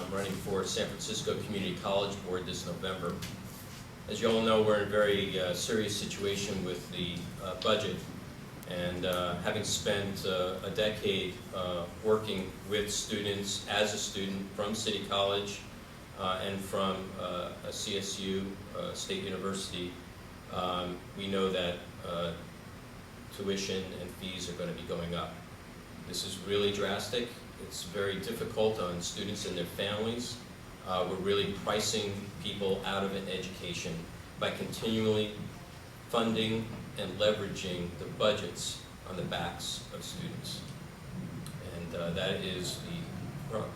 I'm running for San Francisco Community College Board this November. As you all know, we're in a very serious situation with the budget. And having spent a decade working with students as a student from City College and from a CSU, State University, we know that tuition and fees are going to be going up. This is really drastic. It's very difficult on students and their families. We're really pricing people out of an education by continually funding and leveraging the budgets on the backs of students. And that is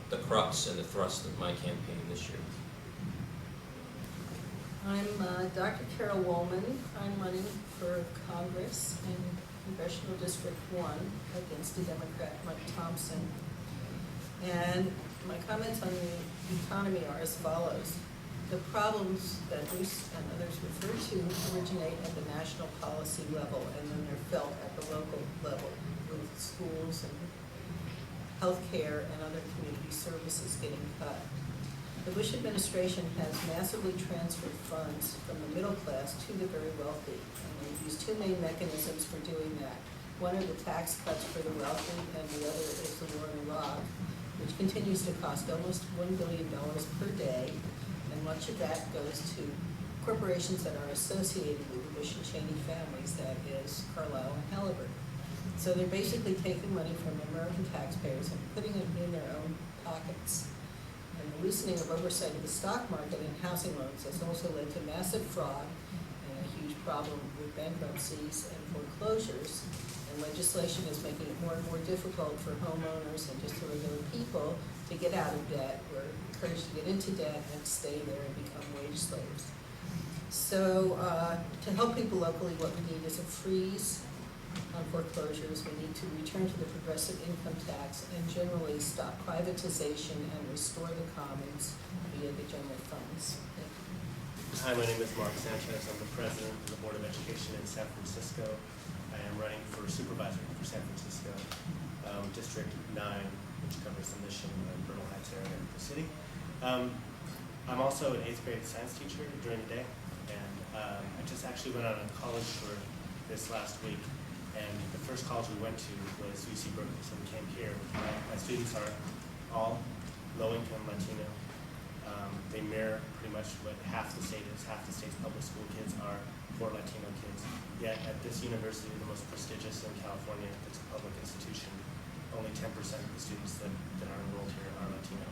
the crux and the thrust of my campaign this year. I'm Dr. Carol Woolman. I'm running for Congress in Congressional District 1 against the Democrat Mike Thompson. And my comments on the economy are as follows. The problems that Bruce and others refer to originate at the national policy level, and then they're felt at the local level with schools and healthcare and other community services getting cut. The Bush administration has massively transferred funds from the middle class to the very wealthy, and they've used two main mechanisms for doing that. One are the tax cuts for the wealthy, and the other is the war in Iraq, which continues to cost almost $1 billion per day, and much of that goes to corporations that are associated with the Bush and Cheney families, that is Carlyle and Halliburton. So they're basically taking money from American taxpayers and putting it in their own pockets. And the loosening of oversight of the stock market and housing loans has also led to massive fraud and a huge problem with bankruptcies and foreclosures. And legislation is making it more and more difficult for homeowners and just regular people to get out of debt. We're encouraged to get into debt and stay there and become wage slaves. So to help people locally, what we need is a freeze on foreclosures. We need to return to the progressive income tax and generally stop privatization and restore the commons via the general funds. Hi, my name is Mark Sanchez. I'm the president of the Board of Education in San Francisco. I am running for supervisor for San Francisco, District 9, which covers the Mission and Bernal Heights area of the city. I'm also an 8th grade science teacher during the day, and I just actually went on a college tour this last week. And the first college we went to was UC Berkeley, so we came here. My students are all low-income Latino. They mirror pretty much what half the state is. Half the state's public school kids are poor Latino kids. Yet at this university, the most prestigious in California, it's a public institution, only 10% of the students that are enrolled here are Latino.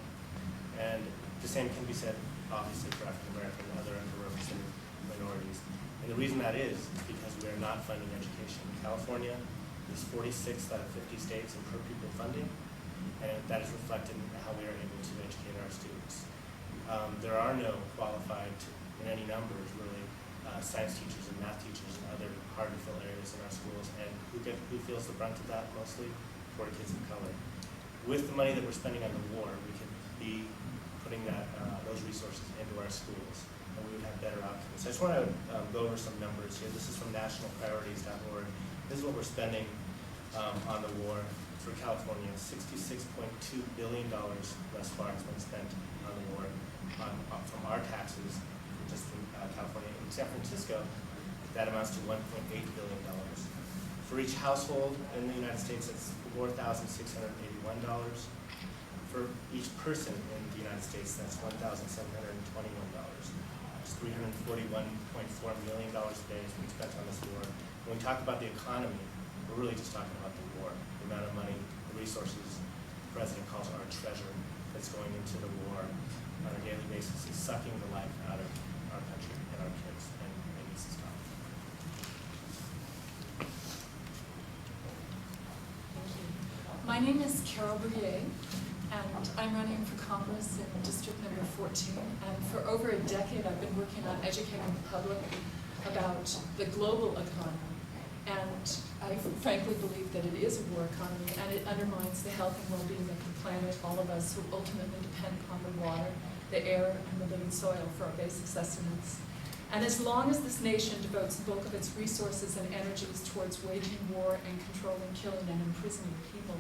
And the same can be said, obviously, for African American and other underrepresented minorities. And the reason that is because we are not funding education. California is 46th out of 50 states in per pupil funding, and that is reflected in how we are able to educate our students. There are no qualified, in any numbers really, science teachers and math teachers and other hard-to-fill areas in our schools, and who feels the brunt of that mostly? Poor kids of color. With the money that we're spending on the war, we could be putting those resources into our schools, and we would have better outcomes. So I just want to go over some numbers here. This is from nationalpriorities.org. This is what we're spending on the war for California. $66.2 billion thus far has been spent on the war from our taxes, just from California. In San Francisco, that amounts to $1.8 billion. For each household in the United States, it's $4,681. For each person in the United States, that's $1,721. That's $341.4 million a day has been spent on this war. When we talk about the economy, we're really just talking about the war, the amount of money, the resources the president calls our treasure that's going into the war on a daily basis is sucking the life out of our country and our kids, and it needs to stop. My name is Carol Bouvier, and I'm running for Congress in District number 14. And for over a decade, I've been working on educating the public about the global economy. And I frankly believe that it is a war economy, and it undermines the health and well-being of the planet, all of us who ultimately depend upon the water, the air, and the living soil for our basic sustenance. And as long as this nation devotes the bulk of its resources and energies towards waging war and controlling, killing, and imprisoning people,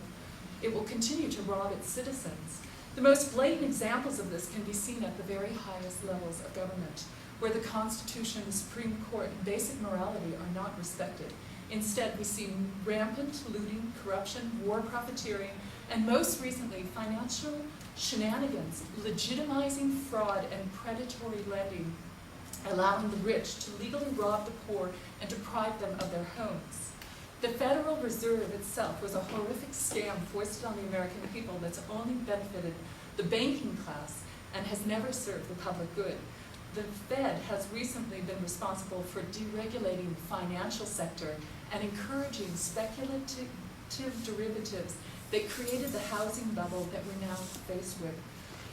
it will continue to rob its citizens The most blatant examples of this can be seen at the very highest levels of government, where the Constitution, the Supreme Court, and basic morality are not respected. Instead, we see rampant looting, corruption, war profiteering, and most recently, financial shenanigans, legitimizing fraud and predatory lending, allowing the rich to legally rob the poor and deprive them of their homes. The Federal Reserve itself was a horrific scam foisted on the American people that's only benefited the banking class and has never served the public good. The Fed has recently been responsible for deregulating the financial sector and encouraging speculative derivatives that created the housing bubble that we're now faced with.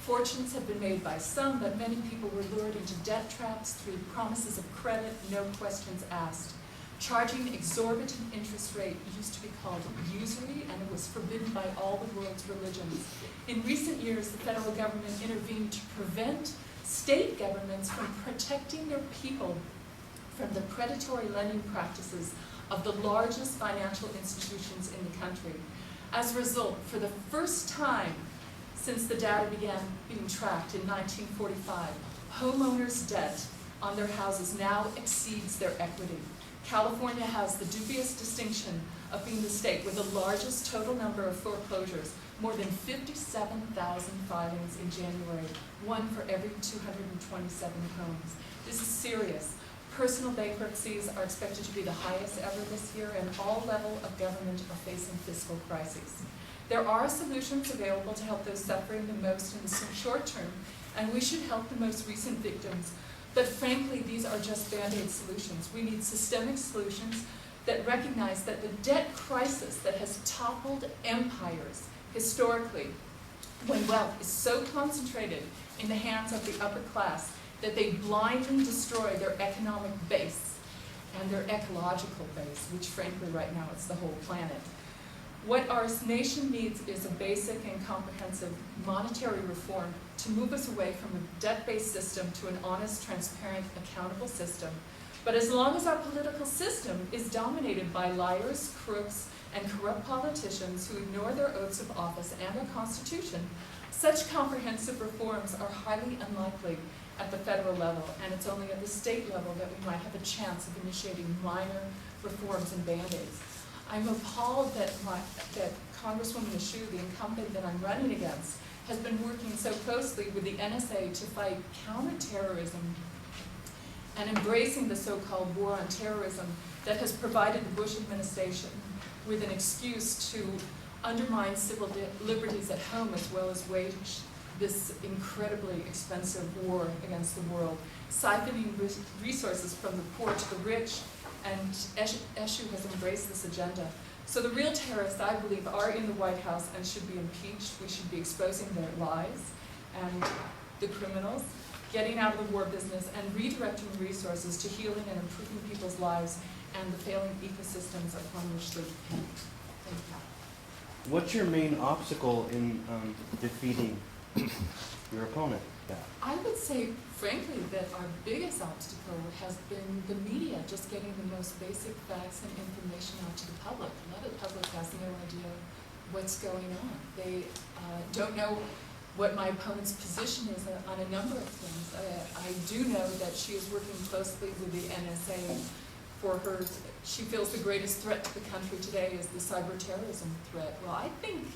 Fortunes have been made by some, but many people were lured into debt traps through promises of credit, no questions asked. Charging exorbitant interest rate used to be called usury, and it was forbidden by all the world's religions. In recent years, the federal government intervened to prevent state governments from protecting their people from the predatory lending practices of the largest financial institutions in the country. As a result, for the first time since the data began being tracked in 1945, homeowners' debt on their houses now exceeds their equity. California has the dubious distinction of being the state with the largest total number of foreclosures, more than 57,000 filings in January, one for every 227 homes. This is serious. Personal bankruptcies are expected to be the highest ever this year, and all levels of government are facing fiscal crises. There are solutions available to help those suffering the most in the short term, and we should help the most recent victims. But frankly, these are just Band-Aid solutions. We need systemic solutions that recognize that the debt crisis that has toppled empires historically, when wealth is so concentrated in the hands of the upper class that they blindly destroy their economic base and their ecological base, which frankly right now it's the whole planet. What our nation needs is a basic and comprehensive monetary reform to move us away from a debt-based system to an honest, transparent, accountable system. But as long as our political system is dominated by liars, crooks, and corrupt politicians who ignore their oaths of office and our Constitution, such comprehensive reforms are highly unlikely at the federal level, and it's only at the state level that we might have a chance of initiating minor reforms and Band-Aids. I'm appalled that Congresswoman Eshoo, the incumbent that I'm running against, has been working so closely with the NSA to fight counterterrorism and embracing the so-called war on terrorism that has provided the Bush administration with an excuse to undermine civil liberties at home as well as wage this incredibly expensive war against the world, siphoning resources from the poor to the rich, and Eshoo has embraced this agenda. So the real terrorists, I believe, are in the White House and should be impeached. We should be exposing their lies, and the criminals, getting out of the war business and redirecting resources to healing and improving people's lives and the failing ecosystems upon which they depend. Thank you. What's your main obstacle in defeating your opponent? I would say, frankly, that our biggest obstacle has been the media just getting the most basic facts and information out to the public. A lot of the public has no idea what's going on. They don't know what my opponent's position is on a number of things. I do know that she is working closely with the NSA for her. She feels the greatest threat to the country today is the cyber terrorism threat. Well, I think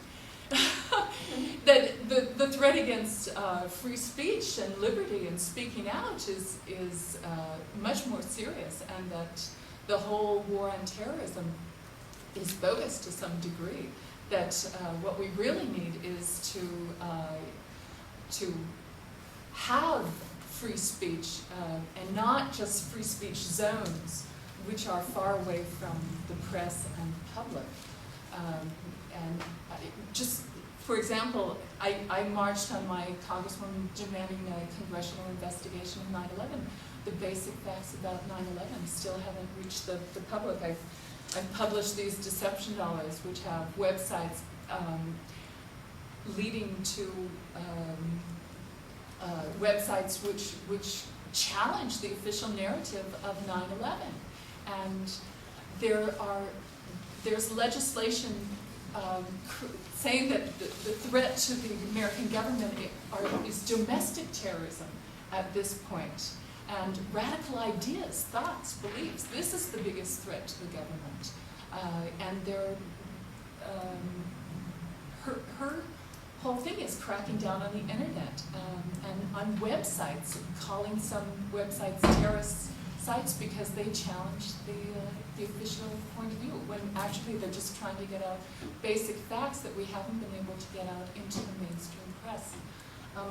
that the threat against free speech and liberty and speaking out is much more serious, and that the whole war on terrorism is bogus to some degree. That what we really need is to have free speech and not just free speech zones, which are far away from the press and the public. Just, for example, I marched on my congresswoman demanding a congressional investigation of 9/11. The basic facts about 9/11 still haven't reached the public. I've published these deception dollars, which have websites leading to websites which challenge the official narrative of 9/11. And there's legislation saying that the threat to the American government is domestic terrorism at this point, and radical ideas, thoughts, beliefs. This is the biggest threat to the government. And her whole thing is cracking down on the internet and on websites, calling some websites terrorist sites because they challenge the official point of view, when actually they're just trying to get out basic facts that we haven't been able to get out into the mainstream press.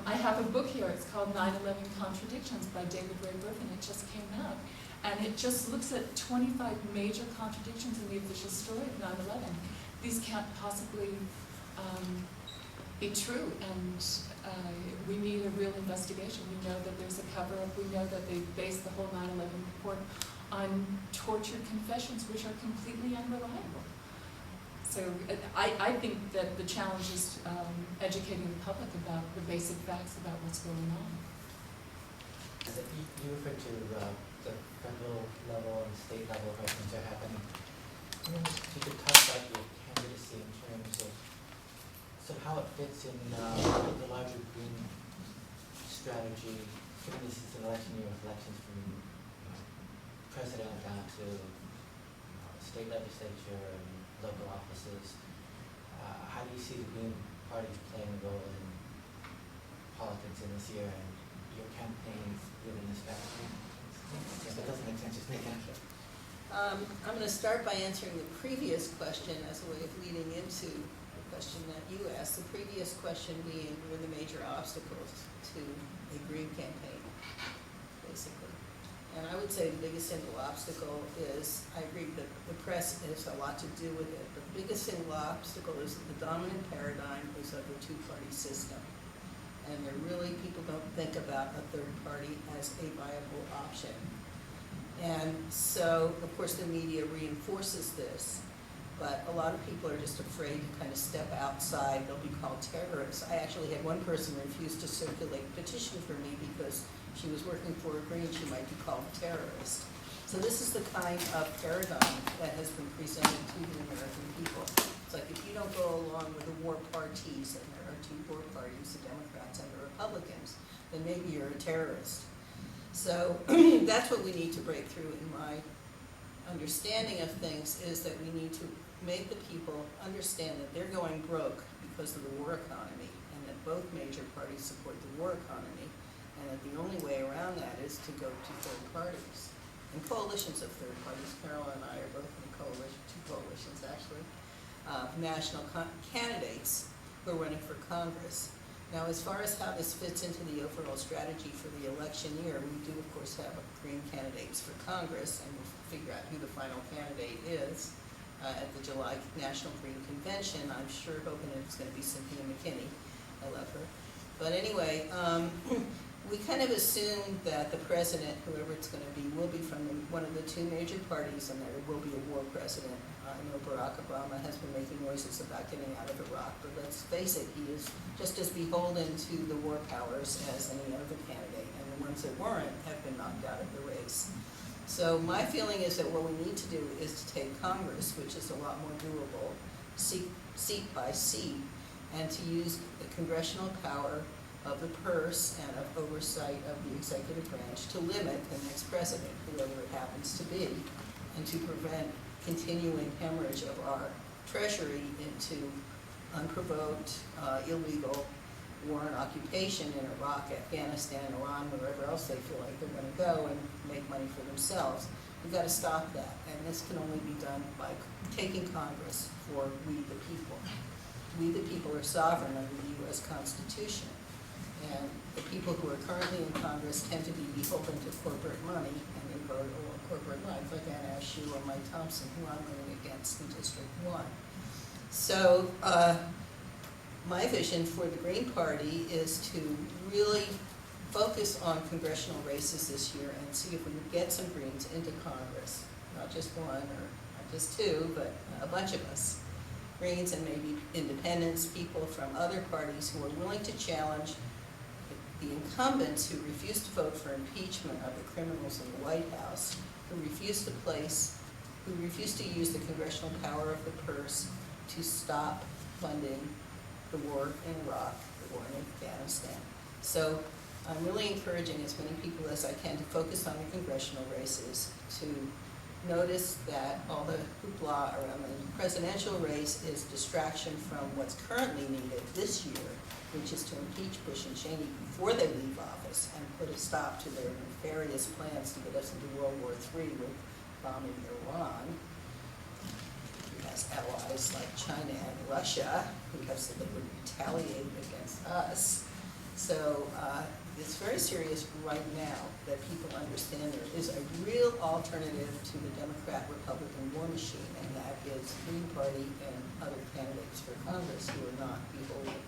I have a book here, it's called 9/11 Contradictions by David Ray Burton. It just came out. And it just looks at 25 major contradictions in the official story of 9/11. These can't possibly be true, and we need a real investigation. We know that there's a cover-up. We know that they based the whole 9/11 report on tortured confessions, which are completely unreliable. So I think that the challenge is educating the public about the basic facts about what's going on. You referred to the federal level and state level where things are happening. If you could talk about your candidacy in terms of how it fits in the larger green strategy, given this is an election year with elections from president down to state legislature and local offices. How do you see the Green Party playing a role in politics in this year and your campaigns within this strategy? If it doesn't make sense, just make an answer. I'm going to start by answering the previous question as a way of leading into the question that you asked. The previous question being, what are the major obstacles to a green campaign, basically. And I would say the biggest single obstacle is, I agree that the press has a lot to do with it, but the biggest single obstacle is that the dominant paradigm is of the two-party system. And people don't think about a third party as a viable option. And so, of course, the media reinforces this, but a lot of people are just afraid to kind of step outside. They'll be called terrorists. I actually had one person refuse to circulate a petition for me because she was working for a Green, she might be called a terrorist. So this is the kind of paradigm that has been presented to the American people. It's like, if you don't go along with the war parties, and there are two war parties, the Democrats and the Republicans, then maybe you're a terrorist. So that's what we need to break through in my understanding of things, is that we need to make the people understand that they're going broke because of the war economy, and that both major parties support the war economy, and that the only way around that is to go to third parties and coalitions of third parties. Carol and I are both in a coalition, two coalitions actually, national candidates who are running for Congress. Now, as far as how this fits into the overall strategy for the election year, we do, of course, have Green candidates for Congress, and we'll figure out who the final candidate is at the July National Green Convention. I'm sure hoping it's going to be Cynthia McKinney. I love her. But anyway, we kind of assume that the president, whoever it's going to be, will be from one of the two major parties, and that it will be a war president. I know Barack Obama has been making noises about getting out of Iraq, but let's face it, he is just as beholden to the war powers as any other candidate, and the ones that weren't have been knocked out of the race. So my feeling is that what we need to do is to take Congress, which is a lot more doable, seat by seat, and to use the congressional power of the purse and of oversight of the executive branch to limit the next president, whoever it happens to be, and to prevent continuing hemorrhage of our treasury into unprovoked, illegal war and occupation in Iraq, Afghanistan, Iran, wherever else they feel like they're going to go and make money for themselves. We've got to stop that, and this can only be done by taking Congress for we the people. We the people are sovereign under the U.S. Constitution, and the people who are currently in Congress tend to be beholden to corporate money, and they vote along corporate lines, like Ann Ashew or Mike Thompson, who I'm running against in District 1. So my vision for the Green Party is to really focus on congressional races this year and see if we can get some Greens into Congress, not just one or not just two, but a bunch of us. Greens and maybe independents, people from other parties who are willing to challenge the incumbents who refuse to vote for impeachment of the criminals in the White House, who refuse to use the congressional power of the purse to stop funding the war in Iraq, the war in Afghanistan. So I'm really encouraging as many people as I can to focus on the congressional races, to notice that all the hoopla around the presidential race is distraction from what's currently needed this year, which is to impeach Bush and Cheney before they leave office and put a stop to their nefarious plans to get us into World War III with bombing Iran, who has allies like China and Russia, who have said they would retaliate against us. So it's very serious right now that people understand there is a real alternative to the Democrat-Republican war machine, and that is Green Party and other candidates for Congress who are not beholden.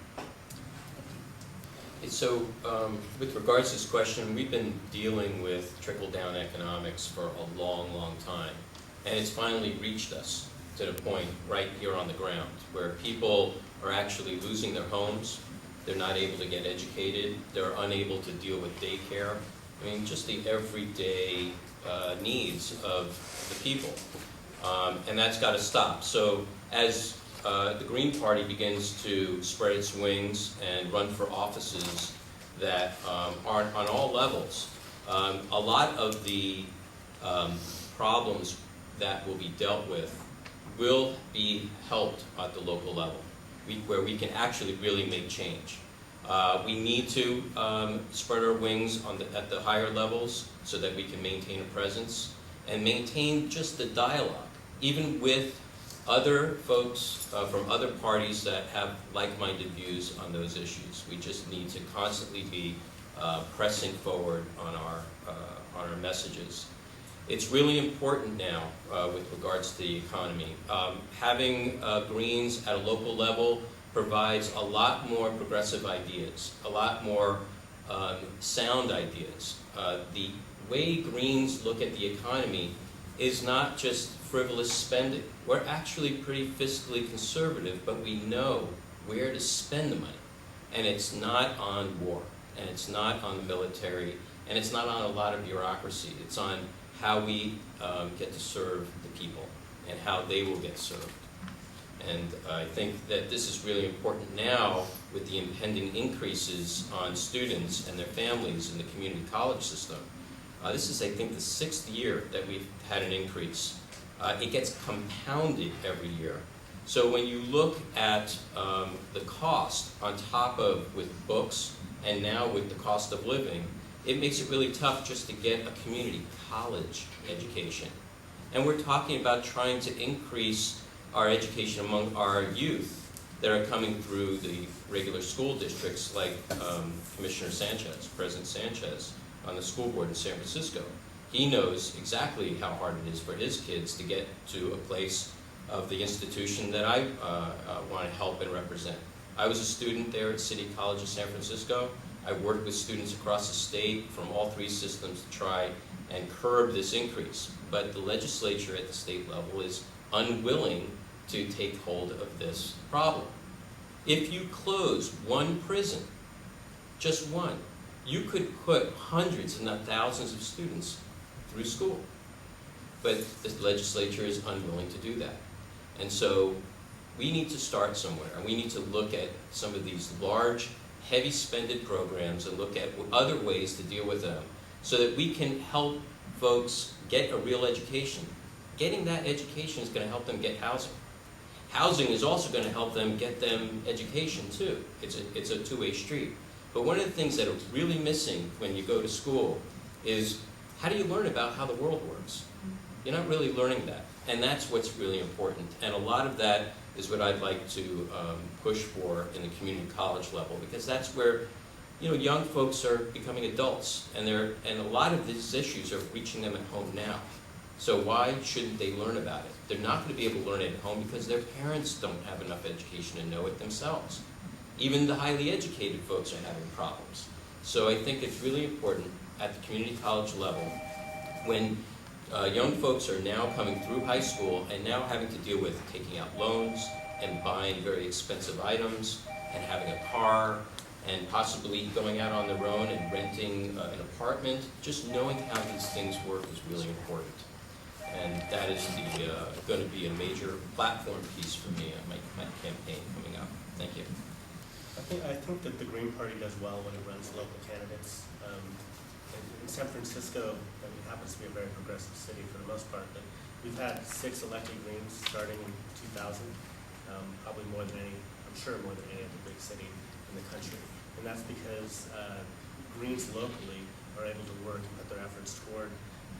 So, with regards to this question, we've been dealing with trickle-down economics for a long, long time. And it's finally reached us to the point right here on the ground where people are actually losing their homes. They're not able to get educated. They're unable to deal with daycare. I mean, just the everyday needs of the people. And that's got to stop. So as the Green Party begins to spread its wings and run for offices that are on all levels, a lot of the problems that will be dealt with will be helped at the local level, where we can actually really make change. We need to spread our wings at the higher levels so that we can maintain a presence and maintain just the dialogue, even with other folks from other parties that have like-minded views on those issues. We just need to constantly be pressing forward on our messages. It's really important now with regards to the economy. Having Greens at a local level provides a lot more progressive ideas, a lot more sound ideas. The way Greens look at the economy is not just frivolous spending. We're actually pretty fiscally conservative, but we know where to spend the money. And it's not on war, and it's not on the military, and it's not on a lot of bureaucracy. It's on how we get to serve the people and how they will get served. And I think that this is really important now with the impending increases on students and their families in the community college system. This is, I think, the 6th year that we've had an increase. It gets compounded every year. So when you look at the cost on top of with books and now with the cost of living, it makes it really tough just to get a community college education. And we're talking about trying to increase our education among our youth that are coming through the regular school districts like Commissioner Sanchez, President Sanchez on the school board in San Francisco. He knows exactly how hard it is for his kids to get to a place of the institution that I want to help and represent. I was a student there at City College of San Francisco. I worked with students across the state from all 3 systems to try and curb this increase. But the legislature at the state level is unwilling to take hold of this problem. If you close one prison, just one, you could put hundreds, if not thousands of students through school. But the legislature is unwilling to do that. And so we need to start somewhere, and we need to look at some of these large, heavy spended programs and look at other ways to deal with them so that we can help folks get a real education. Getting that education is going to help them get housing. Housing is also going to help them get them education too. It's a two-way street. But one of the things that are really missing when you go to school is how do you learn about how the world works? You're not really learning that. And that's what's really important. And a lot of that is what I'd like to push for in the community college level, because that's where young folks are becoming adults, and a lot of these issues are reaching them at home now. So why shouldn't they learn about it? They're not going to be able to learn it at home because their parents don't have enough education to know it themselves. Even the highly educated folks are having problems. So I think it's really important at the community college level when young folks are now coming through high school and now having to deal with taking out loans and buying very expensive items and having a car and possibly going out on their own and renting an apartment. Just knowing how these things work is really important. And that is going to be a major platform piece for me on my campaign coming up. Thank you. I think that the Green Party does well when it runs local candidates. In San Francisco, I mean, it happens to be a very progressive city for the most part, but we've had 6 elected Greens starting in 2000, probably more than any, I'm sure more than any other big city in the country. And that's because Greens locally are able to work and put their efforts toward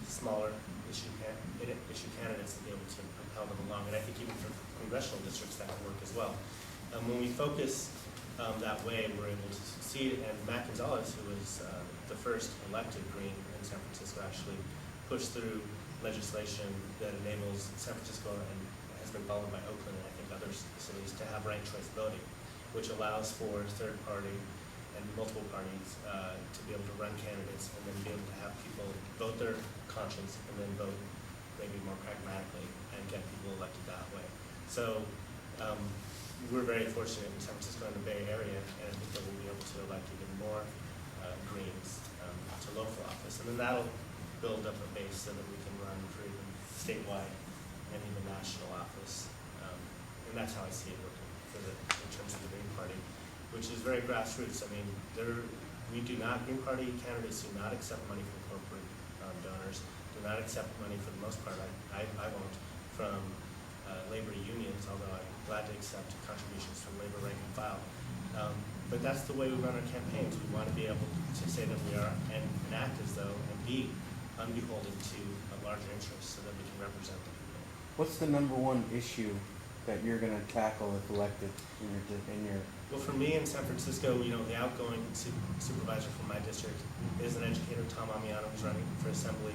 smaller issue candidates and be able to propel them along. And I think even for congressional districts that can work as well. When we focus that way, we're able to succeed. And Matt Gonzalez, who was the first elected Green in San Francisco, actually pushed through legislation that enables San Francisco and has been followed by Oakland and I think other cities to have ranked choice voting, which allows for third party and multiple parties to be able to run candidates and then be able to have people vote their conscience and then vote maybe more pragmatically and get people elected that way. So we're very fortunate in San Francisco and the Bay Area, and I think that we'll be able to elect even more Greens to local office. And then that'll build up a base so that we can run for even statewide and even national office. And that's how I see it working in terms of the Green Party, which is very grassroots. I mean, Green Party candidates do not accept money from corporate donors, do not accept money for the most part, I won't, from labor unions, although I'm glad to accept contributions from labor rank and file. But that's the way we run our campaigns. We want to be able to say that we are, and act as though, and be unbeholden to a larger interest so that we can represent the people. What's the #1 issue that you're going to tackle if elected in your? Well, for me in San Francisco, the outgoing supervisor from my district is an educator, Tom Amiano, who's running for assembly.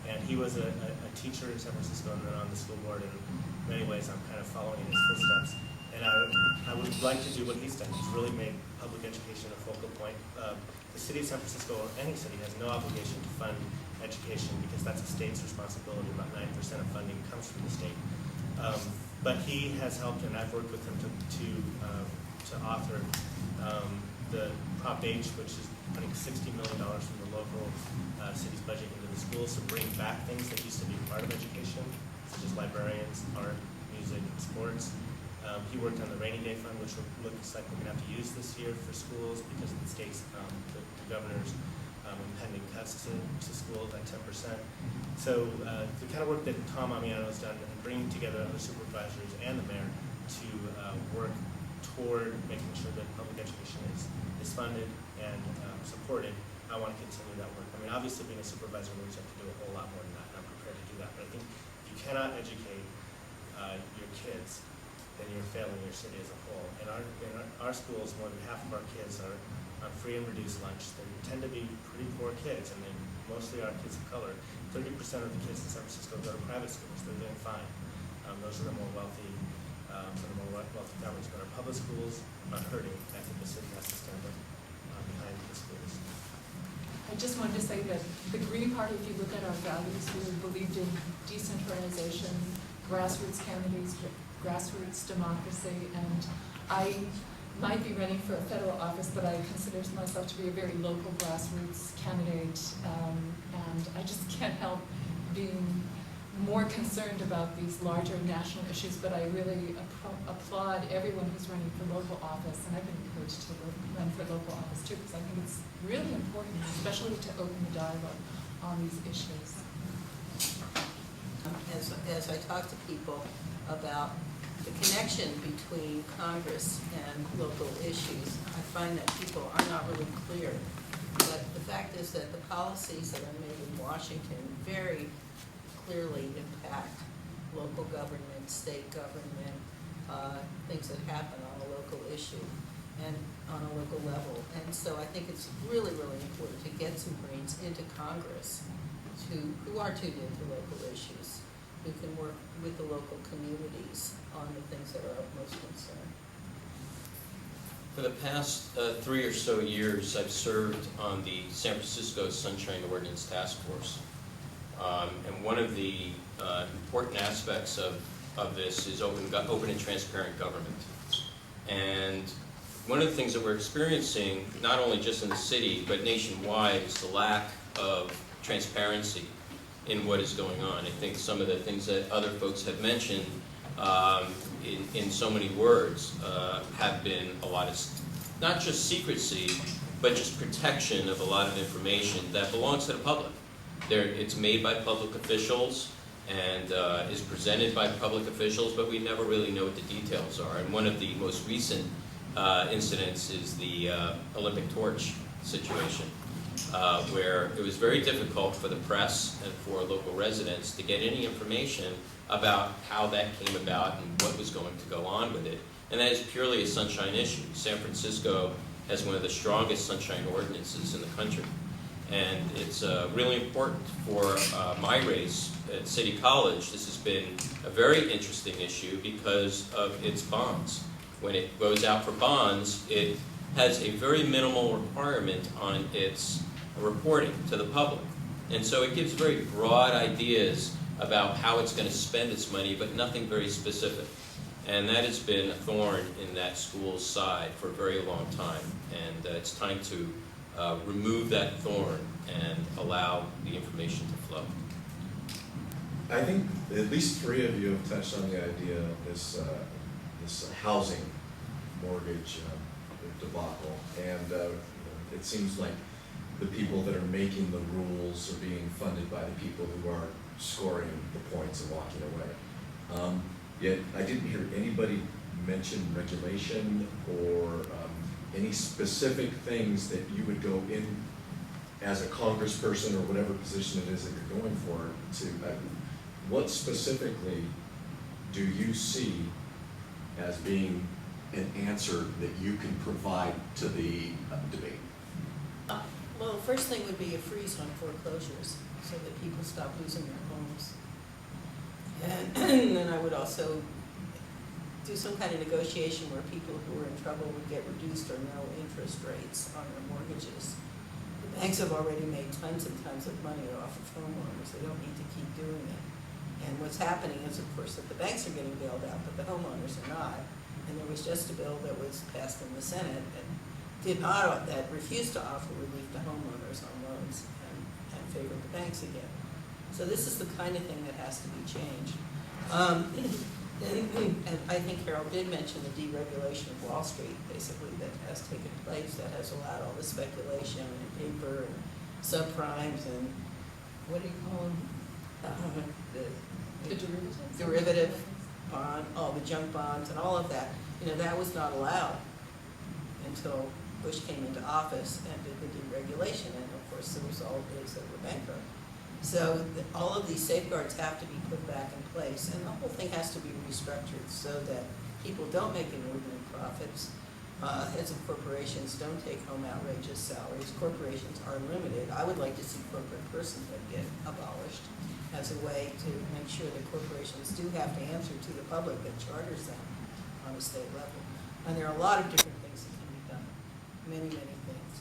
And he was a teacher in San Francisco and then on the school board. And in many ways, I'm kind of following in his footsteps. And I would like to do what he's done. He's really made public education a focal point. The city of San Francisco, or any city, has no obligation to fund education because that's a state's responsibility. About 9% of funding comes from the state. But he has helped, and I've worked with him to author the Prop H, which is putting $60 million from the local city's budget into the schools to bring back things that used to be part of education, such as librarians, art, music, and sports. He worked on the Rainy Day Fund, which looks like we're going to have to use this year for schools because of the state's, the governor's impending cuts to schools at 10%. So the kind of work that Tom Amiano has done in bringing together other supervisors and the mayor to work toward making sure that public education is funded and supported, I want to continue that work. I mean, obviously being a supervisor means you have to do a whole lot more than that, and I'm prepared to do that. But I think if you cannot educate your kids, then you're failing your city as a whole. In our schools, more than half of our kids are on free and reduced lunch. They tend to be pretty poor kids, and they mostly are kids of color. 30% of the kids in San Francisco go to private schools. They're doing fine. Those are the more wealthy, families. But our public schools are hurting. I think the city has to stand up behind the schools. I just wanted to say that the Green Party, if you look at our values, we believed in decentralization, grassroots candidates, grassroots democracy, and I might be running for a federal office, but I consider myself to be a very local grassroots candidate, and I just can't help being more concerned about these larger national issues, but I really applaud everyone who's running for local office, and I've been encouraged to run for local office too, because I think it's really important, especially to open the dialogue on these issues. As I talk to people about the connection between Congress and local issues, I find that people are not really clear. But the fact is that the policies that are made in Washington very clearly impact local government, state government, things that happen on a local issue and on a local level. And so I think it's really, really important to get some Greens into Congress who are tuned into local issues, who can work with the local communities on the things that are of most concern. For the past 3 or so years, I've served on the San Francisco Sunshine Ordinance Task Force. And one of the important aspects of this is open and transparent government. And one of the things that we're experiencing, not only just in the city, but nationwide, is the lack of transparency in what is going on. I think some of the things that other folks have mentioned in so many words have been a lot of, not just secrecy, but just protection of a lot of information that belongs to the public. It's made by public officials and is presented by public officials, but we never really know what the details are. And one of the most recent incidents is the Olympic torch situation, where it was very difficult for the press and for local residents to get any information about how that came about and what was going to go on with it. And that is purely a sunshine issue. San Francisco has one of the strongest sunshine ordinances in the country. And it's really important for my race at City College. This has been a very interesting issue because of its bonds. When it goes out for bonds, it has a very minimal requirement on its reporting to the public. And so it gives very broad ideas about how it's going to spend its money, but nothing very specific. And that has been a thorn in that school's side for a very long time. And it's time to remove that thorn and allow the information to flow. I think at least three of you have touched on the idea of this housing mortgage debacle, and it seems like the people that are making the rules are being funded by the people who are scoring the points and walking away. Yet I didn't hear anybody mention regulation or any specific things that you would go in as a congressperson or whatever position it is that you're going for to, what specifically do you see as being an answer that you can provide to the debate? Well, the first thing would be a freeze on foreclosures so that people stop losing their homes. And then I would also do some kind of negotiation where people who are in trouble would get reduced or no interest rates on their mortgages. The banks have already made tons and tons of money off of homeowners. They don't need to keep doing it. And what's happening is, of course, that the banks are getting bailed out, but the homeowners are not. And there was just a bill that was passed in the Senate that refused to offer relief to homeowners on loans and favored the banks again. So this is the kind of thing that has to be changed. And I think Carol did mention the deregulation of Wall Street, basically, that has taken place, that has allowed all the speculation and paper and subprimes and, what do you call them? The derivatives? Derivative bond, all the junk bonds and all of that. That was not allowed until Bush came into office and did the deregulation, and of course the result is that we're bankrupt. So all of these safeguards have to be put back in place, and the whole thing has to be restructured so that people don't make inordinate profits. Heads of corporations don't take home outrageous salaries. Corporations are limited. I would like to see corporate personhood get abolished as a way to make sure that corporations do have to answer to the public that charters them on a state level. And there are a lot of different things that can be done, many, many things.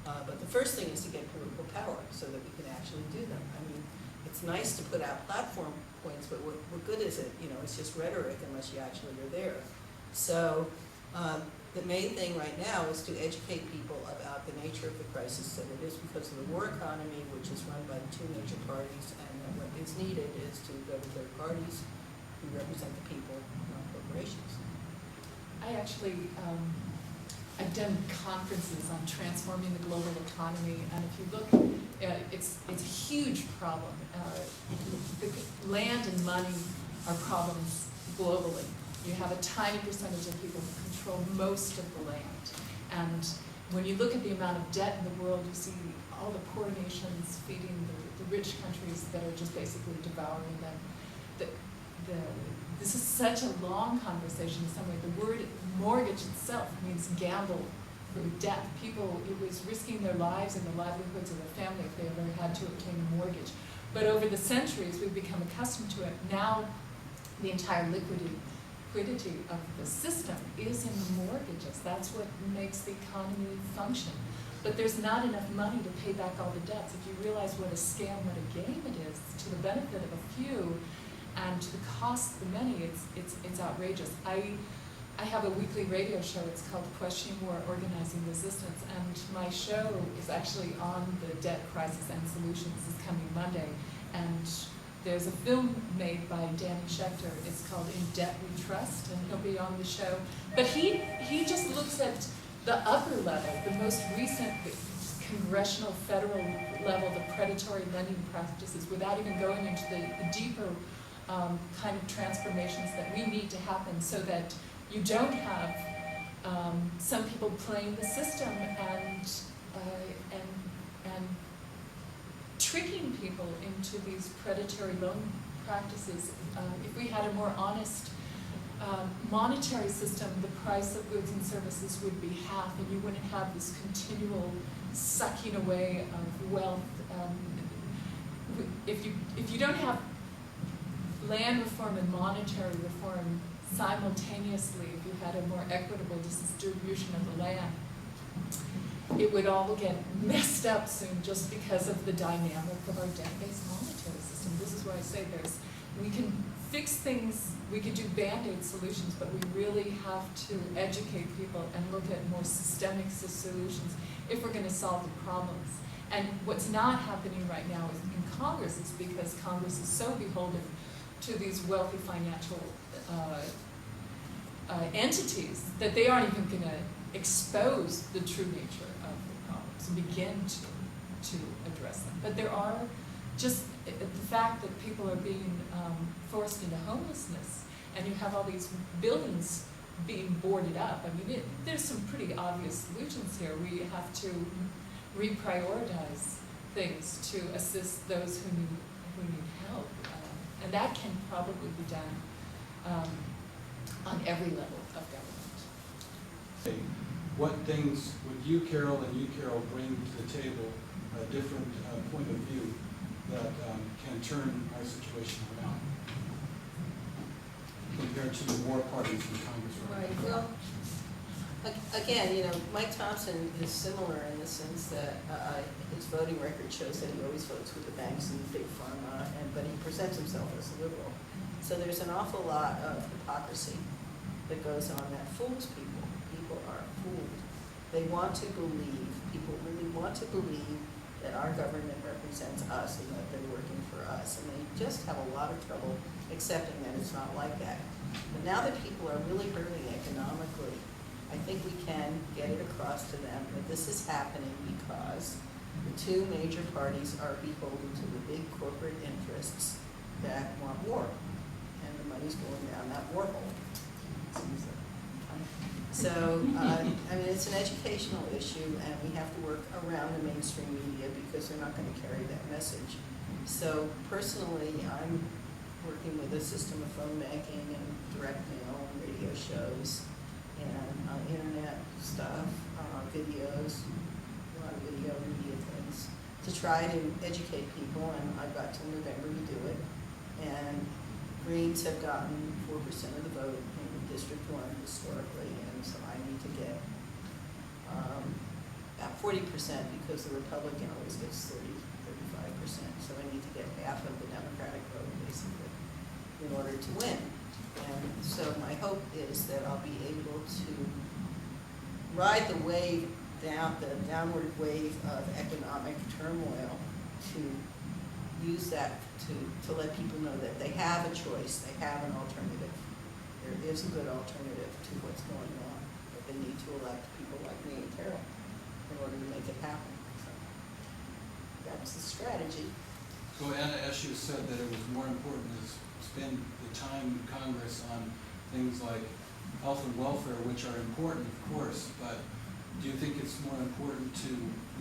But the first thing is to get political power so that we can actually do them. I mean, it's nice to put out platform points, but what good is it? It's just rhetoric unless you actually are there. So the main thing right now is to educate people about the nature of the crisis, that it is because of the war economy, which is run by the two major parties, and that what is needed is to go to third parties who represent the people, not corporations. I actually, I've done conferences on transforming the global economy, and if you look, it's a huge problem. The land and money are problems globally. You have a tiny percentage of people who control most of the land. And when you look at the amount of debt in the world, you see all the poor nations feeding the rich countries that are just basically devouring them. This is such a long conversation in some way. The word mortgage itself means gamble for debt. People, it was risking their lives and the livelihoods of their family if they ever had to obtain a mortgage. But over the centuries, we've become accustomed to it. Now, the entire liquidity of the system is in mortgages. That's what makes the economy function. But there's not enough money to pay back all the debts. If you realize what a scam, what a game it is, to the benefit of a few, and to the cost of the many, it's outrageous. I have a weekly radio show. It's called Questioning War, Organizing Resistance, and my show is actually on the debt crisis and solutions. This coming Monday, And there's a film made by Danny Schechter. It's called In Debt We Trust, and he'll be on the show. But he just looks at the upper level, the most recent congressional, federal level, the predatory lending practices, without even going into the deeper kind of transformations that we need to happen so that you don't have some people playing the system and tricking people into these predatory loan practices. If we had a more honest monetary system, the price of goods and services would be half, and you wouldn't have this continual sucking away of wealth. If you don't have land reform and monetary reform simultaneously, if you had a more equitable distribution of the land, it would all get messed up soon just because of the dynamic of our debt-based monetary system. This is why I say we can fix things, we could do Band-Aid solutions, but we really have to educate people and look at more systemic solutions if we're going to solve the problems. And what's not happening right now in Congress is because Congress is so beholden to these wealthy financial entities that they aren't even going to expose the true nature of the problems and begin to address them. But there are just the fact that people are being forced into homelessness, and you have all these buildings being boarded up. I mean, there's some pretty obvious solutions here. We have to reprioritize things to assist those who need help, and that can probably be done on every level of government. What things would you, Carol, and you, Carol, bring to the table, a different point of view that can turn our situation around compared to the war parties in Congress right now? Well, again, Mike Thompson is similar in the sense that his voting record shows that he always votes with the banks and big pharma, but he presents himself as a liberal. So there's an awful lot of hypocrisy that goes on that fools people. People are fooled. They want to believe, people really want to believe that our government represents us and that they're working for us. And they just have a lot of trouble accepting that it's not like that. But now that people are really hurting economically, I think we can get it across to them that this is happening because the two major parties are beholden to the big corporate interests that want war. And the money's going down that war hole. So, I mean, it's an educational issue, and we have to work around the mainstream media because they're not going to carry that message. So, personally, I'm working with a system of phone banking and direct mail and radio shows and internet stuff, videos, a lot of video media things, to try to educate people, and I've got till November to do it. And Greens have gotten 4% of the vote in District 1 historically, and so I need to get about 40% because the Republican always gets 35%, so I need to get half of the Democratic vote, basically, in order to win. And so my hope is that I'll be able to ride the wave down, the downward wave of economic turmoil, to use that to let people know that they have a choice, they have an alternative. There is a good alternative to what's going on, but they need to elect people like me and Carol in order to make it happen. So that's the strategy. So Anna Eshoo said that it was more important to spend the time in Congress on things like health and welfare, which are important, of course, but do you think it's more important to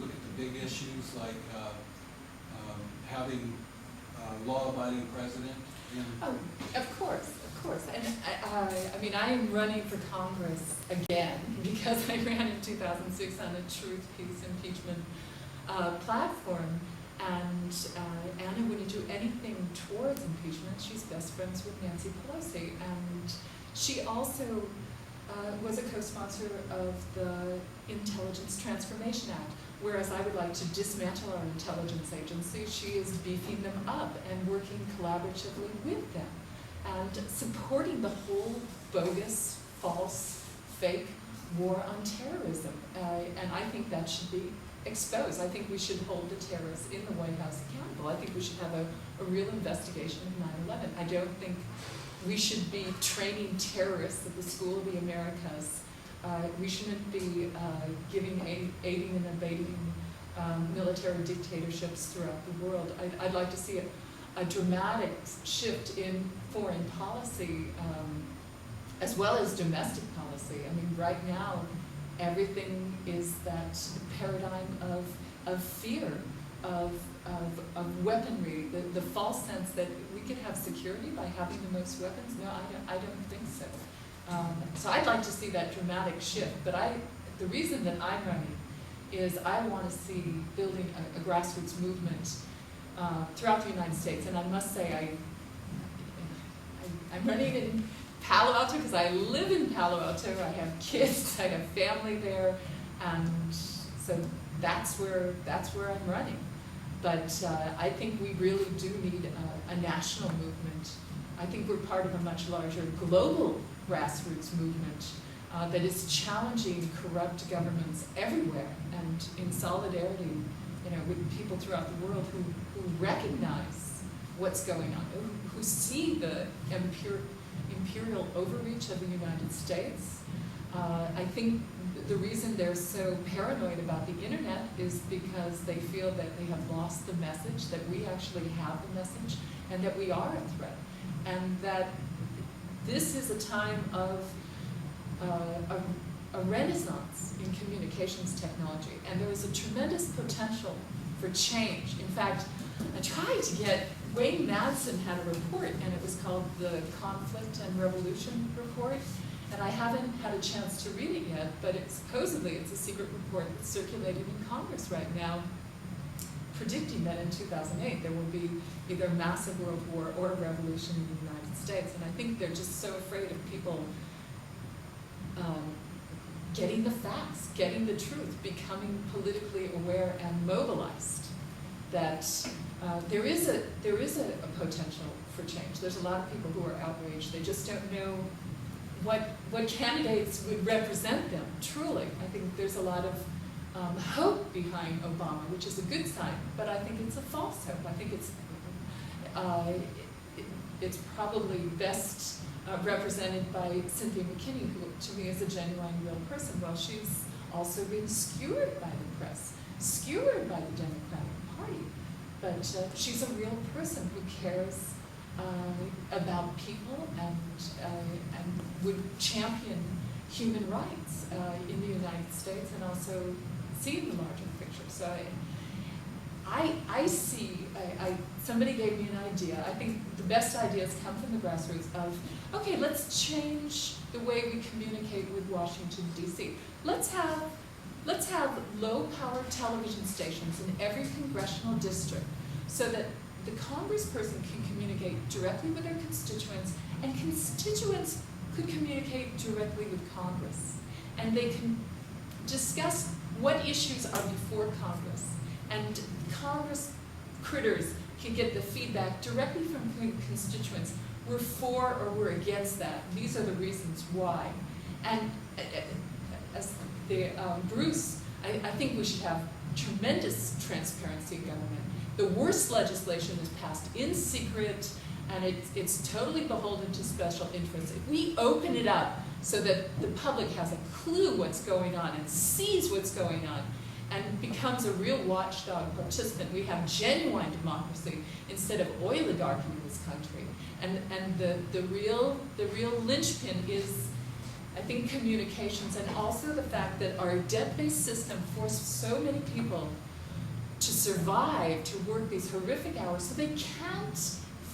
look at the big issues like having a law-abiding president? Oh, of course. And I mean, I am running for Congress again because I ran in 2006 on a truth, peace, impeachment platform. And Anna wouldn't do anything towards impeachment. She's best friends with Nancy Pelosi. And she also was a co-sponsor of the Intelligence Transformation Act. Whereas I would like to dismantle our intelligence agency, she is beefing them up and working collaboratively with them and supporting the whole bogus, false, fake war on terrorism. And I think that should be expose. I think we should hold the terrorists in the White House accountable. I think we should have a real investigation of 9/11. I don't think we should be training terrorists at the School of the Americas. We shouldn't be aiding and abetting military dictatorships throughout the world. I'd like to see a dramatic shift in foreign policy as well as domestic policy. I mean, right now, everything is that paradigm of fear, of weaponry, the false sense that we could have security by having the most weapons. No, I don't think so. So I'd like to see that dramatic shift, but the reason that I'm running is I want to see building a grassroots movement throughout the United States. And I must say, I'm running in Palo Alto because I live in Palo Alto. I have kids, I have family there, and so that's where I'm running. But I think we really do need a national movement. I think we're part of a much larger global grassroots movement that is challenging corrupt governments everywhere, and in solidarity, with people throughout the world who recognize what's going on, who see the imperial overreach of the United States. I think the reason they're so paranoid about the internet is because they feel that they have lost the message, that we actually have the message, and that we are a threat, and that this is a time of a renaissance in communications technology, and there is a tremendous potential for change. In fact, I tried to get, Wayne Madsen had a report, and it was called the Conflict and Revolution Report, and I haven't had a chance to read it yet, but supposedly it's a secret report that's circulating in Congress right now, predicting that in 2008 there will be either a massive world war or a revolution in the United States. And I think they're just so afraid of people getting the facts, getting the truth, becoming politically aware and mobilized, that there is a potential for change. There's a lot of people who are outraged. They just don't know what candidates would represent them, truly. I think there's a lot of hope behind Obama, which is a good sign, but I think it's a false hope. I think it's probably best represented by Cynthia McKinney, who to me is a genuine, real person. Well, she's also been skewered by the press, skewered by the Democratic Party, but she's a real person who cares about people and would champion human rights in the United States and also see the larger picture. So I see, somebody gave me an idea. I think the best ideas come from the grassroots of, okay, let's change the way we communicate with Washington, D.C. Let's have low-power television stations in every congressional district so that the congressperson can communicate directly with their constituents, and constituents could communicate directly with Congress. And they can discuss what issues are before Congress. And Congress critters can get the feedback directly from constituents. We're for or we're against that. These are the reasons why. And as Bruce, I think we should have tremendous transparency in government. The worst legislation is passed in secret, and it's totally beholden to special interests. If we open it up so that the public has a clue what's going on and sees what's going on and becomes a real watchdog participant, we have genuine democracy instead of oligarchy in this country. And the real linchpin is, I think, communications, and also the fact that our debt-based system forced so many people to survive, to work these horrific hours, so they can't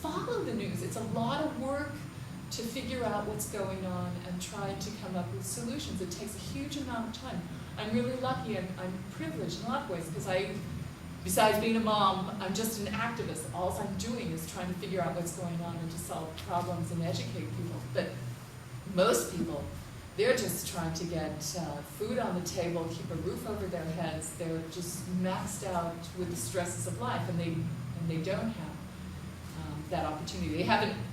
follow the news. It's a lot of work to figure out what's going on and try to come up with solutions. It takes a huge amount of time. I'm really lucky and I'm privileged in a lot of ways because besides being a mom, I'm just an activist. All I'm doing is trying to figure out what's going on and to solve problems and educate people. But most people, they're just trying to get food on the table, keep a roof over their heads. They're just maxed out with the stresses of life, and they don't have that opportunity.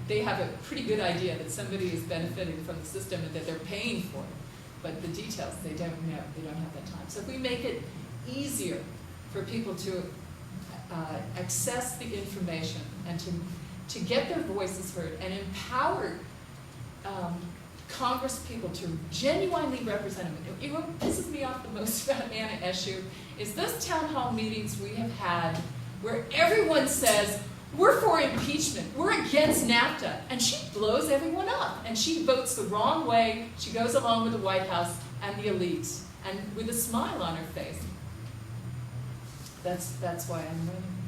They have a pretty good idea that somebody is benefiting from the system and that they're paying for it, but the details they don't know. They don't have that time. So if we make it easier for people to access the information and to get their voices heard and empower Congress people to genuinely represent them. What pisses me off the most about Anna Eshoo is those town hall meetings we have had where everyone says, we're for impeachment, we're against NAFTA, and she blows everyone up, and she votes the wrong way, she goes along with the White House and the elites, and with a smile on her face. That's why I'm running.